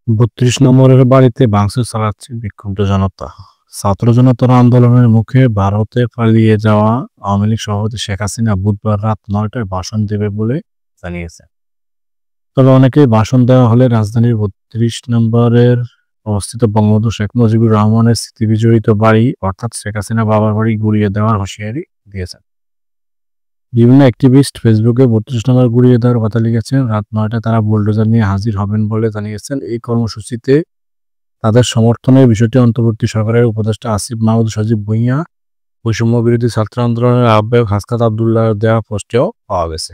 ৩২ নম্বরের বাড়িতে ভাঙচুর চালাচ্ছে বিক্ষুব্ধ জনতা। ছাত্র জনতার আন্দোলনের মুখে ভারতে পালিয়ে যাওয়া আওয়ামী লীগ সভাপতি শেখ হাসিনা বুধবার রাত ৯টায় ভাষণ দেবে বলে জানিয়েছেন। তবে অনেকেই ভাষণ দেওয়া হলে রাজধানীর ৩২ নম্বরের অবস্থিত বঙ্গবন্ধু শেখ মুজিবুর রহমানের স্মৃতিবিজড়িত বাড়ি অর্থাৎ শেখ হাসিনা বাবার বাড়ি গুড়িয়ে দেওয়ার হুঁশিয়ারি দিয়েছেন। বিভিন্ন অ্যাক্টিভিস্ট ফেসবুকে ৩২ নম্বর গুড়িয়ে দেওয়ার কথা লিখেছেন। রাত ৯টায় তারা বুলডোজার নিয়ে হাজির হবেন বলে জানিয়েছেন। এই কর্মসূচিতে তাদের সমর্থনের বিষয়টি অন্তর্বর্তী সরকারের উপদেষ্টা আসিফ মাহমুদ সজীব ভুঁইয়া, বৈষম্য বিরোধী ছাত্র আন্দোলনের আহ্বায়ক হাসনাত আবদুল্লাহর দেওয়া পোস্টেও পাওয়া গেছে।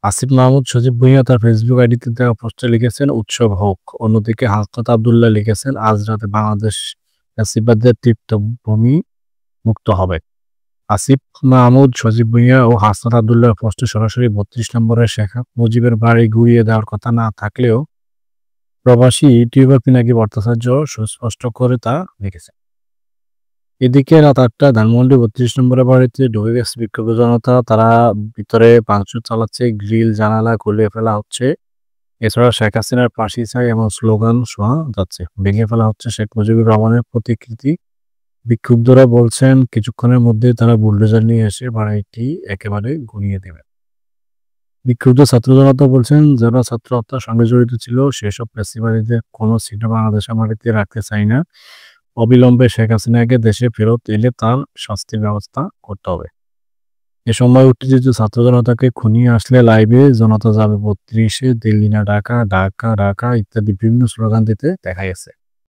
আসিফ মাহমুদ সজীব ভুঁইয়া তার ফেসবুক আইডিতে দেওয়া পোস্টে লিখেছেন, উৎসব হোক। অন্যদিকে হাসনাত আবদুল্লাহ লিখেছেন, আজ রাতে বাংলাদেশ ফ্যাসিবাদের তীর্থভূমি মুক্ত হবে। আসিফ মাহমুদ সজীব ভুঁইয়া ও হাসনাত আবদুল্লাহর পোস্টে সরাসরি ৩২ নম্বরের শেখ মুজিবের বাড়ি গুড়িয়ে দেওয়ার কথা না থাকলেও প্রবাসী ইউটিউবার পিনাকি ভট্টাচার্য সুস্পষ্ট করে তা লিখেছেন। এদিকে রাত ৮টায় ধানমন্ডি ৩২ নম্বরের বাড়িতে ঢুকে গেছে বিক্ষুব্ধ জনতা। তারা ভিতরে ভাঙচুর চালাচ্ছে, গ্রিল জানালা খুলে ফেলা হচ্ছে। এছাড়া শেখ হাসিনার ফাঁসি চাই এমন স্লোগান শোনা যাচ্ছে। ভেঙে ফেলা হচ্ছে শেখ মুজিবুর রহমানের প্রতিকৃতি। বিক্ষুব্ধরা বলছেন, কিছুক্ষণের মধ্যে তারা বুলডোজার নিয়ে এসে বাড়িটি একেবারে গুঁড়িয়ে দেবে। বিক্ষুব্ধ ছাত্র জনতা বলছেন, যারা ছাত্র হত্যার সঙ্গে জড়িত ছিল সেসব ফ্যাসিবাদীদের কোনো চিহ্ন বাংলাদেশের মাটিতে রাখতে চাই না। অবিলম্বে শেখ হাসিনাকে দেশে ফেরত এলে তার শাস্তির ব্যবস্থা করতে হবে। এ সময় উত্তেজিত ছাত্র জনতাকে খুনিয়ে আসলে লাইভে জনতা যাবে ৩২-এ, দিল্লি না ঢাকা, ঢাকা ঢাকা ইত্যাদি বিভিন্ন স্লোগান দিতে দেখা গেছে।